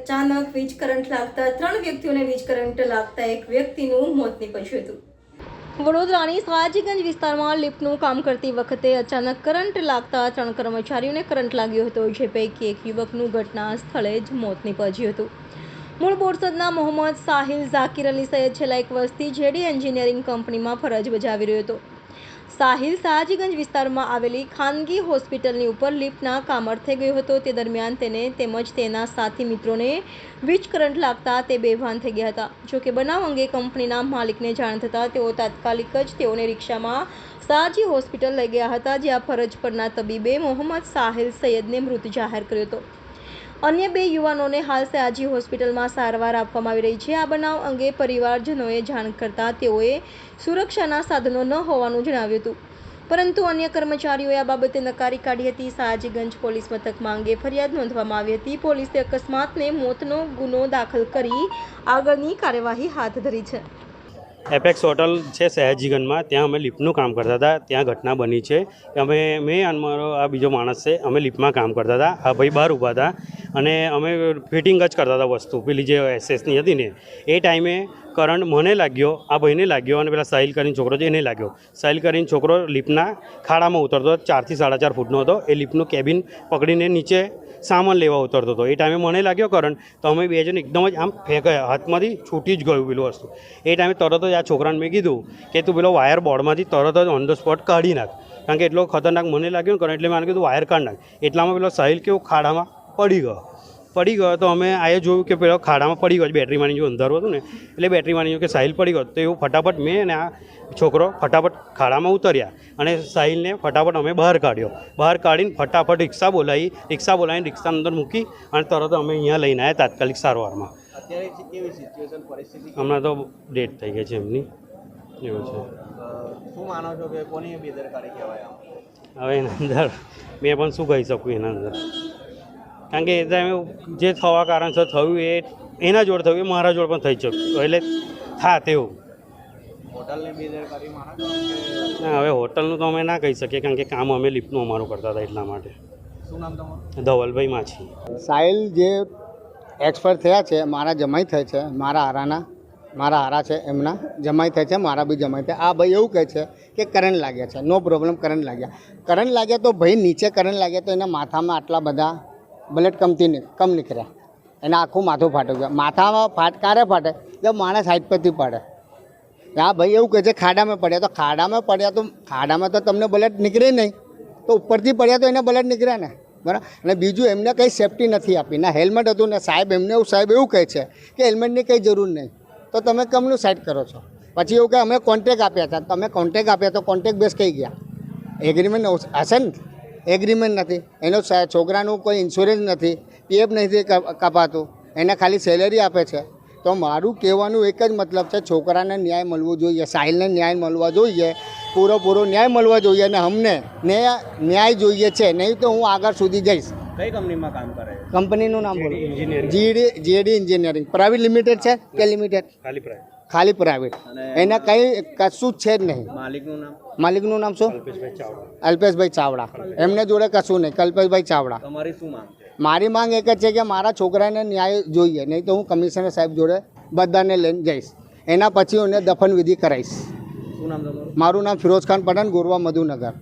અચાનક વીજ કરંટ લાગતા 3 વ્યક્તિઓને વીજ કરંટ લાગતા એક વ્યક્તિનું મોત નીપજ્યું હતું। વડોદરાની સયાજીગંજ વિસ્તારમાં લિફ્ટનું કામ કરતી વખતે અચાનક કરંટ લાગતા 3 કર્મચારીઓને કરંટ લાગ્યો હતો, જે પૈકી એક યુવકનું ઘટના સ્થળે જ મોત નીપજ્યું હતું। મૂળ બોરસદના મોહમ્મદ સાહિલ ઝાકીર અલી સૈયદ છેલ્લા 1 વર્ષથી જેડી એન્જિનિયરિંગ કંપનીમાં ફરજ બજાવી રહ્યો હતો। સાહિલ સયાજીગંજ વિસ્તારમાં આવેલી ખાનગી હોસ્પિટલની ઉપર લિફ્ટના કામ અર્થે ગયો હતો। તે દરમિયાન તેને તેમજ તેના સાથી મિત્રોને વીજ કરંટ લાગતા તે બેભાન થઈ ગયા હતા। જોકે બનાવ અંગે કંપનીના માલિકને જાણ થતાં તેઓ તાત્કાલિક જ તેઓને રિક્ષામાં સયાજી હોસ્પિટલ લઈ ગયા હતા, જ્યાં ફરજ પરના તબીબે મોહમ્મદ સાહિલ સૈયદને મૃત જાહેર કર્યો હતો। અન્ય 2 યુવાનોને હાલ સયાજી હોસ્પિટલમાં સારવાર આપવામાં આવી રહી છે। આ બનાવ અંગે પરિવારજનોએ જાણ કરતા તેઓએ સુરક્ષાના સાધનો ન હોવાનું જણાવ્યું હતું, પરંતુ અન્ય કર્મચારીઓએ આ બાબતે નકારી કાઢી હતી। સયાજીગંજ પોલીસ મથકમાં અંગે ફરિયાદ નોંધવામાં આવી હતી। પોલીસે અકસ્માતને મોતનો ગુનો દાખલ કરી આગળની કાર્યવાહી હાથ ધરી છે। એપેક્સ હોટલ છે સયાજીગંજમાં, ત્યાં અમે લિફ્ટનું કામ કરતા હતા। ત્યાં ઘટના બની છે કે મેં અને મારો આ બીજો માણસ છે, અમે લિફ્ટમાં કામ કરતા હતા। આ ભાઈ બહાર ઊભા હતા અને અમે ફિટિંગ જ કરતા હતા વસ્તુ, પેલી જે એસએસની હતી ને એ ટાઈમે કરંટ મને લાગ્યો, આ ભાઈને લાગ્યો અને પેલા સાહિલ કરીને છોકરો છે એને લાગ્યો। સાહિલ કરીને છોકરો લિફ્ટના ખાડામાં ઉતરતો 4 થી 4.5 ફૂટનો હતો। એ લિફ્ટનું કેબિન પકડીને નીચે સામાન લેવા ઉતરતો હતો। એ ટાઈમે મને લાગ્યો કરંટ, તો અમે 2 જણ એકદમ જ આમ ફેંકાયા, હાથમાંથી છૂટી જ ગયું પેલું વસ્તુ। એ ટાઈમે તરત જ આ છોકરાને મેં કીધું કે તું પેલો વાયર બોર્ડમાંથી તરત જ ઓન ધ સ્પોટ કાઢી નાખ, કારણ કે એટલો ખતરનાક મને લાગ્યો ને કરંટ, એટલે મેં કીધું વાયર કાઢી નાખ। એટલામાં પેલો સાહિલ કેવું ખાડામાં પડી ગયો તો અમે આએ જોયું કે પેલો ખાડામાં પડી ગયો, બેટરી માની જો અંધારું હતું ને એટલે બેટરી માની કે સાહિલ પડી ગયો। તો એવું ફટાફટ મેં અને આ છોકરો ફટાફટ ખાડામાં ઉતર્યા અને સાહિલને ફટાફટ અમે બહાર કાઢ્યો। બહાર કાઢીને ફટાફટ રિક્ષા બોલાવીને રિક્ષાની અંદર મૂકી અને તરત અમે અહીંયા લઈને આવ્યા તાત્કાલિક સારવારમાં। હમણાં તો ડેથ થઈ ગઈ છે એમની, એવું છે। શું માનો છો કે કોની બેદરકારી કહેવાય? હવે એના અંદર મેં પણ શું કહી શકું એના અંદર, કારણ કે એ ટાઈમે જે થવા કારણસર થયું એ એના જોડે થયું, એ મારા જોડે પણ થઈ શક્યું, એટલે થા તેવું। હોટલની બેદરકારી માનો છો? ના, હવે હોટલનું તો અમે ના કહી શકીએ, કારણ કે કામ અમે લિફ્ટનું અમારું કરતા હતા એટલા માટે। શું નામ તમારું? ધવલભાઈ માછી। સાહિલ જે એક્સપર્ટ થયા છે, મારા જમાઈ થાય છે, મારા હારા છે, એમના જમાઈ થાય છે, મારા બી જમાઈ થાય। આ ભાઈ એવું કહે છે કે કરંટ લાગ્યા છે, નો પ્રોબ્લેમ, કરંટ લાગ્યા તો ભાઈ નીચે કરંટ લાગ્યા તો એના માથામાં આટલા બધા બ્લડ કમ નીકળ્યા, એના આખું માથું ફાટી ગયું। માથામાં ક્યારે ફાટે? જब માણસ હાઈટ પરથી પડે। આ ભાઈ એવું કહે છે ખાડામાં પડ્યા તો ખાડામાં તો તમને બ્લડ નીકળે નહીં, તો ઉપરથી પડ્યા તો એને બ્લડ નીકળ્યા ને, બરાબર। અને બીજું એમને કંઈ સેફટી નથી આપી, ના હેલ્મેટ હતું ને સાહેબ એવું કહે છે કે હેલ્મેટની કંઈ જરૂર નહીં, તો તમે કમનું સાઈડ કરો છો? પછી એવું કે અમે કોન્ટ્રાક્ટ આપ્યા હતા, તમે કોન્ટ્રાક્ટ આપ્યા તો કોન્ટ્રાક્ટ બેઝ કઈ ગયા? એગ્રીમેન્ટ હશે ને? એગ્રીમેન્ટ નથી, એનો છોકરાનું કોઈ ઇન્સ્યોરન્સ નથી, પીએફ નથી કપાતું, એને ખાલી સેલેરી આપે છે। તો મારું કહેવાનું એક જ મતલબ છે, છોકરાને ન્યાય મળવો જોઈએ, સાહિલને ન્યાય મળવા જોઈએ, પૂરો ન્યાય મળવા જોઈએ, અને અમને ન્યાય જોઈએ છે, નહીં તો હું આગળ સુધી જઈશ। કઈ કંપનીમાં કામ કરે? કંપનીનું નામ બોલો? JD engineering. પ્રાઇવેટ લિમિટેડ છે કે લિમિટેડ? ખાલી પ્રાઇવેટ, એને કંઈ કશું જ છે જ નહીં। માલિકનું નામ શું? અલ્પેશભાઈ ચાવડા। એમને જોડે કશું નહીં, કલ્પેશભાઈ ચાવડા। તમારી શું માંગ છે? મારી માંગ એક જ છે કે મારા છોકરાને ન્યાય જોઈએ, નહીં તો હું કમિશનર સાહેબ જોડે બધાને લઈને જઈશ, એના પછી એને દફન વિધિ કરાવીશ। શું નામ તમારું? મારું નામ ફિરોઝ ખાન પઠાણ, ગોરવા મધુનગર।